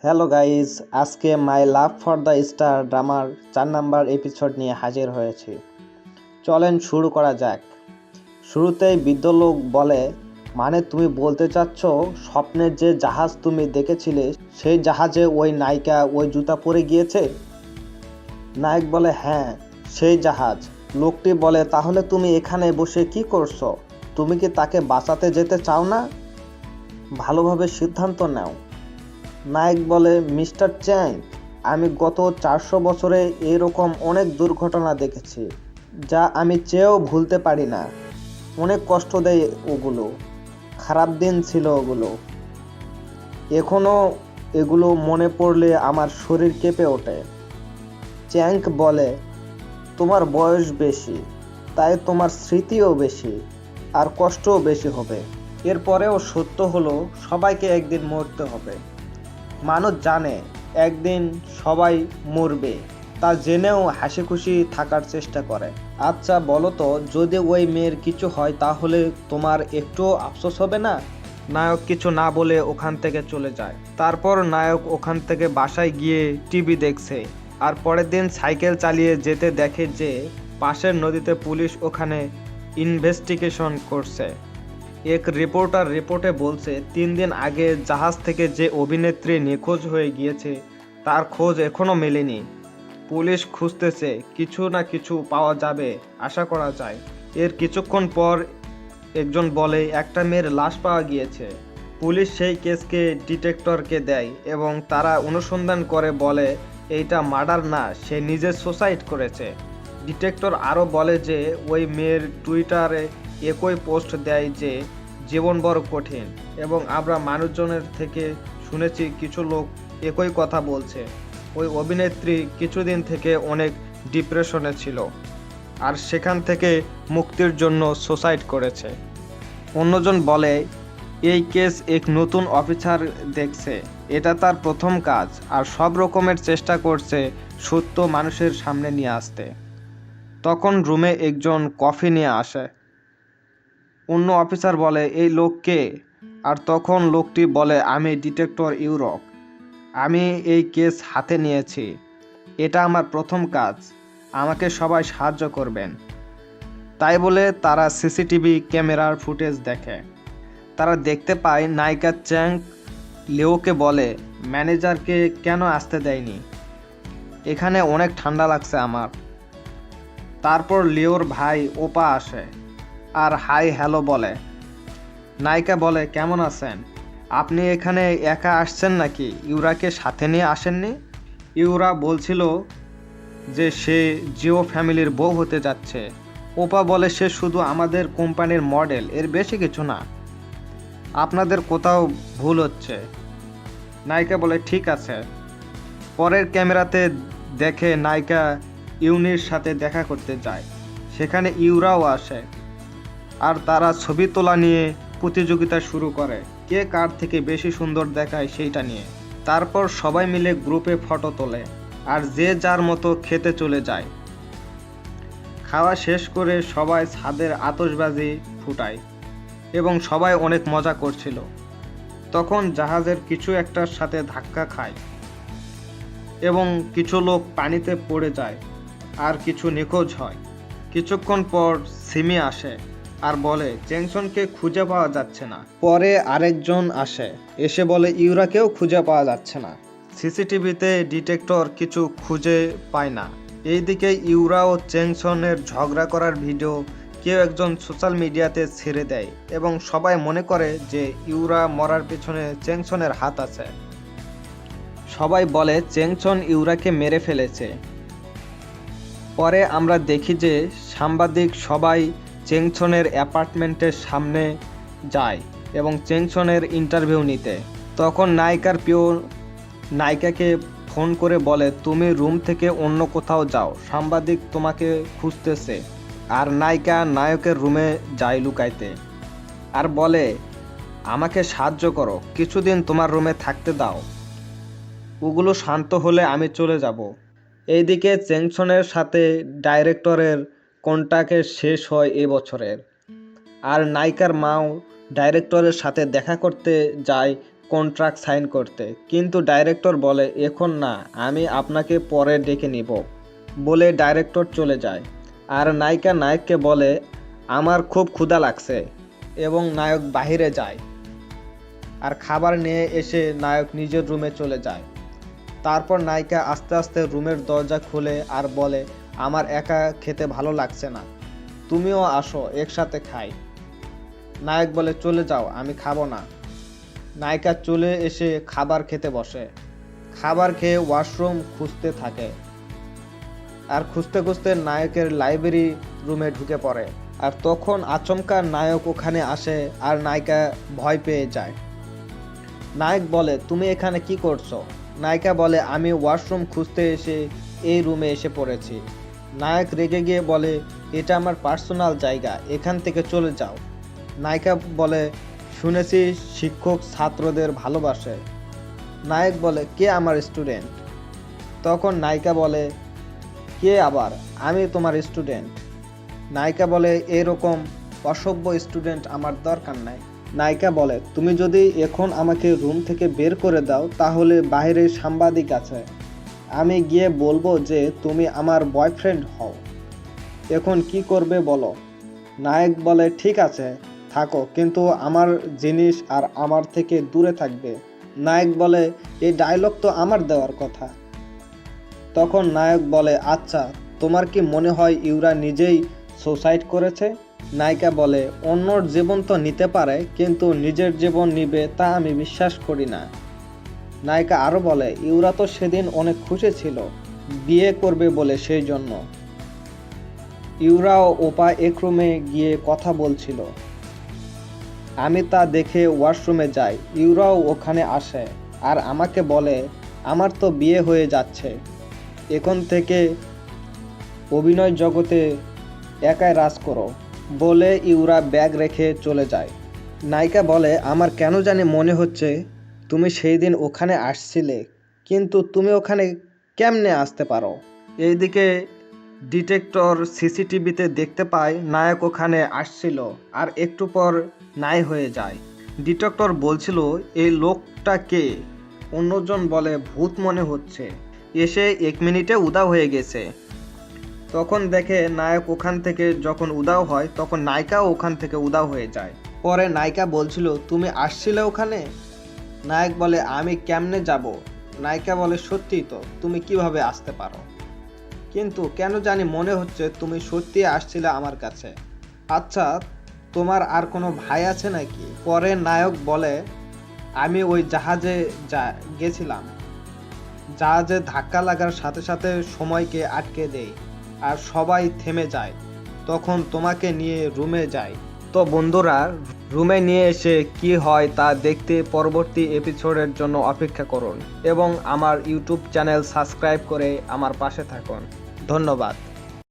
Hello guys, আজকে my love for the star ড্রামার 4 নম্বর এপিসোড নিয়ে হাজির হয়েছি। চলেন শুরু করা যাক। শুরুতেই বৃদ্ধ লোক বলে, মানে তুমি বলতে চাচ্ছ স্বপ্নের যে জাহাজ তুমি দেখেছিলে সেই জাহাজে ওই নায়িকা ওই জুতা পরে গিয়েছে? নায়ক বলে, হ্যাঁ, সেই জাহাজ। লোকটি বলে, তাহলে তুমি এখানে বসে কি করছো? তুমি কি তাকে বাঁচাতে যেতে চাও না? ভালোভাবে সিদ্ধান্ত নাও। নায়ক বলে, মিস্টার চ্যাং, আমি গত 400 বছরে এরকম অনেক দুর্ঘটনা দেখেছি যা আমি চেয়েও ভুলতে পারি না। অনেক কষ্ট দেয় ওগুলো, খারাপ দিন ছিল ওগুলো। এখনও এগুলো মনে পড়লে আমার শরীর কেঁপে ওঠে। চ্যাংক বলে, তোমার বয়স বেশি, তাই তোমার স্মৃতিও বেশি, আর কষ্টও বেশি হবে। এরপরেও সত্য হলো, সবাইকে একদিন মরতে হবে। মানুষ জানে একদিন সবাই মরবে, তা জেনেও হাসি খুশি থাকার চেষ্টা করে। আচ্ছা বলো তো, যদি ওই মেয়ের কিছু হয় তাহলে তোমার একটুও আফসোস হবে না? নায়ক কিছু না বলে ওখান থেকে চলে যায়। তারপর নায়ক ওখান থেকে বাসায় গিয়ে টিভি দেখছে, আর পরের দিন সাইকেল চালিয়ে যেতে দেখে যে পাশের নদীতে পুলিশ ওখানে ইনভেস্টিগেশন করছে। এক রিপোর্টার রিপোর্টে বলছে 3 দিন আগে জাহাজ থেকে যে অভিনেত্রী নিখোঁজ হয়ে গিয়েছে তার খোঁজ এখনো মেলেনি। পুলিশ খুঁজতেছে, কিছু না কিছু পাওয়া যাবে আশা করা যায়। এর কিছুক্ষণ পর একজন বলে একটা মেয়ের লাশ পাওয়া গিয়েছে। পুলিশ সেই কেসকে ডিটেকটরকে দেয় এবং তারা অনুসন্ধান করে বলে এইটা মার্ডার না, সে নিজে সুসাইড করেছে। ডিটেকটর আরও বলে যে ওই মেয়ের টুইটারে একই পোস্ট দেয় যে জীবন বড় কঠিন, এবং আমরা মানুষজনের থেকে শুনেছি কিছু লোক একই কথা বলছে। ওই অভিনেত্রী কিছুদিন থেকে অনেক ডিপ্রেশনে ছিল আর সেখান থেকে মুক্তির জন্য সুসাইড করেছে। অন্যজন বলে এই কেস এক নতুন অফিসার দেখছে, এটা তার প্রথম কাজ, আর সব রকমের চেষ্টা করছে সত্য মানুষের সামনে নিয়ে আসতে। তখন রুমে একজন কফি নিয়ে আসে। অন্য অফিসার বলে, এই লোক কে? আর তখন লোকটি বলে, আমি ডিটেকটর ইউরক, আমি এই কেস হাতে নিয়েছি, এটা আমার প্রথম কাজ, আমাকে সবাই সাহায্য করবেন। তাই বলে তারা সিসিটিভি ক্যামেরার ফুটেজ দেখে। তারা দেখতে পায় নায়িকা চ্যাং লিওকে বলে, ম্যানেজারকে কেন আসতে দেয়নি, এখানে অনেক ঠান্ডা লাগছে আমার। তারপর লিওর ভাই ওপা আসে আর হাই হ্যালো বলে। নায়িকা বলে, কেমন আছেন? আপনি এখানে একা আসছেন নাকি, ইউরাকে সাথে নিয়ে আসেননি? ইউরা বলছিল যে সে জিও ফ্যামিলির বউ হতে যাচ্ছে। ওপা বলে, সে শুধু আমাদের কোম্পানির মডেল, এর বেশি কিছু না, আপনাদের কোথাও ভুল হচ্ছে। নায়িকা বলে, ঠিক আছে। পরের ক্যামেরাতে দেখে নায়িকা ইউনির সাথে দেখা করতে যায়। সেখানে ইউরাও আসে আর তারা ছবি তোলা নিয়ে প্রতিযোগিতা শুরু করে, কে কার থেকে বেশি সুন্দর দেখায় সেইটা নিয়ে। তারপর সবাই মিলে গ্রুপে ফটো তোলে আর যে যার মতো খেতে চলে যায়। খাওয়া শেষ করে সবাই ছাদের আতশবাজি ফুটায় এবং সবাই অনেক মজা করছিল। তখন জাহাজের কিছু একটার সাথে ধাক্কা খায় এবং কিছু লোক পানিতে পড়ে যায় আর কিছু নিখোঁজ হয়। কিছুক্ষণ পর সিমি আসে আর বলে চ্যাংসনকে খুঁজে পাওয়া যাচ্ছে না। পরে আরেকজন আসে, এসে বলে ইউরাকেও খুঁজে পাওয়া যাচ্ছে না। সিসিটিভিতে ডিটেক্টর কিছু খুঁজে পায় না। এইদিকে ইউরা ও চ্যাংসনের ঝগড়া করার ভিডিও কেউ একজন সোশ্যাল মিডিয়াতে ছেড়ে দেয় এবং সবাই মনে করে যে ইউরা মরার পেছনে চ্যাংসনের হাত আছে। সবাই বলে চ্যাংসন ইউরাকে মেরে ফেলেছে। পরে আমরা দেখি যে সাংবাদিক সবাই চ্যাংসনের অ্যাপার্টমেন্টের সামনে যায় এবং চ্যাংসনের ইন্টারভিউ নিতে। তখন নায়িকার প্রিয় নায়িকাকে ফোন করে বলে, তুমি রুম থেকে অন্য কোথাও যাও, সাংবাদিক তোমাকে খুঁজতেছে। আর নায়িকা নায়কের রুমে যায় লুকাইতে আর বলে, আমাকে সাহায্য করো, কিছুদিন তোমার রুমে থাকতে দাও, ওগুলো শান্ত হলে আমি চলে যাব। এইদিকে চ্যাংসনের সাথে ডাইরেক্টরের কন্ট্রাক্ট শেষ হয় এবছরের, আর নায়িকার মাও ডাইরেক্টরের সাথে দেখা করতে যায় কন্ট্রাক্ট সাইন করতে, কিন্তু ডাইরেক্টর বলে এখন না, আমি আপনাকে পরে ডেকে নিব বলে ডাইরেক্টর চলে যায়। আর নায়িকা নায়ককে বলে আমার খুব ক্ষুধা লাগছে, এবং নায়ক বাইরে যায় আর খাবার নিয়ে এসে নায়ক নিজের রুমে চলে যায়। তারপর নায়িকা আস্তে আস্তে রুমের দরজা খুলে আর বলে আমার একা খেতে ভালো লাগছে না, তুমিও আসো একসাথে খাই। নায়ক বলে চলে যাও, আমি খাবো না। নায়িকা চলে এসে খাবার খেতে বসে। খাবার খেয়ে ওয়াশরুম খুঁজতে থাকে, আর খুঁজতে খুঁজতে নায়কের লাইব্রেরি রুমে ঢুকে পড়ে। আর তখন আচমকা নায়ক ওখানে আসে আর নায়িকা ভয় পেয়ে যায়। নায়ক বলে তুমি এখানে কি করছো? নায়িকা বলে আমি ওয়াশরুম খুঁজতে এসে এই রুমে এসে পড়েছি। নায়ক রেগে গিয়ে বলে এটা আমার পার্সোনাল জায়গা, এখান থেকে চলে যাও। নায়িকা বলে শুনেছি শিক্ষক ছাত্রদের ভালোবাসে। নায়ক বলে কে আমার স্টুডেন্ট? তখন নায়িকা বলে কে আবার, আমি তোমার স্টুডেন্ট। নায়িকা বলে এরকম অসভ্য স্টুডেন্ট আমার দরকার নাই। নায়িকা বলে তুমি যদি এখন আমাকে রুম থেকে বের করে দাও তাহলে বাইরে সাংবাদিক আছে, আমি গিয়ে বলবো যে তুমি আমার বয়ফ্রেন্ড হও। এখন কি করবে বলো? নায়ক বলে ঠিক আছে থাকো, কিন্তু আমার জিনিস আর আমার থেকে দূরে থাকবে। নায়ক বলে এই ডায়লগ তো আমার দেওয়ার কথা। তখন নায়ক বলে আচ্ছা, তোমার কি মনে হয় ইউরা নিজেই সুসাইড করেছে? নায়িকা বলে অন্যর জীবন তো নিতে পারে, কিন্তু নিজের জীবন নিবে তা আমি বিশ্বাস করি না। নায়িকা আরো বলে ইউরা তো সেদিন অনেক খুশি ছিল বিয়ে করবে বলে, সেই জন্য। ইউরা ও ওপা এক রুমে গিয়ে কথা বলছিল, আমি তা দেখে ওয়াশরুমে যাই। ইউরাও ওখানে আসে আর আমাকে বলে আমার তো বিয়ে হয়ে যাচ্ছে, এখন থেকে অভিনয় জগতে একাই রাজ করো বলে ইউরা ব্যাগ রেখে চলে যায়। নায়িকা বলে আমার কেন জানি মনে হচ্ছে তুমি সেই দিন ওখানে আসছিলে, কিন্তু তুমি ওখানে কেমনে আসতে পারো? এইদিকে ডিটেক্টর সিসিটিভিতে দেখতে পায় নায়ক ওখানে আসছিল আর একটু পর নাই হয়ে যায়। ডিটেক্টর বলছিল এই লোকটা কে? অন্যজন বলে ভূত মনে হচ্ছে, এসে 1 মিনিটে উধাও হয়ে গেছে। তখন দেখে নায়ক ওখান থেকে যখন উধাও হয় তখন নায়িকাও ওখান থেকে উধাও হয়ে যায়। পরে নায়িকা বলছিল তুমি আসছিলে ওখানে? নায়ক বলে আমি কেমনে যাব? নায়িকা বলে সত্যি তো, তুমি কিভাবে আসতে পারো? কিন্তু কেন জানি মনে হচ্ছে তুমি সত্যি আসছিলে আমার কাছে। আচ্ছা, তোমার আর কোনো ভাই আছে নাকি? পরে নায়ক বলে আমি ওই জাহাজে গেছিলাম, জাহাজে ধাক্কা লাগার সাথে সাথে সময়কে আটকে দেয় আর সবাই থেমে যায়, তখন তোমাকে নিয়ে রুমে যাই। তো বন্ধুরা, রুমে নিয়ে এসে কি হয় তা দেখতে পরবর্তী এপিসোডের জন্য অপেক্ষা করুন এবং আমার ইউটিউব চ্যানেল সাবস্ক্রাইব করে আমার পাশে থাকুন। ধন্যবাদ।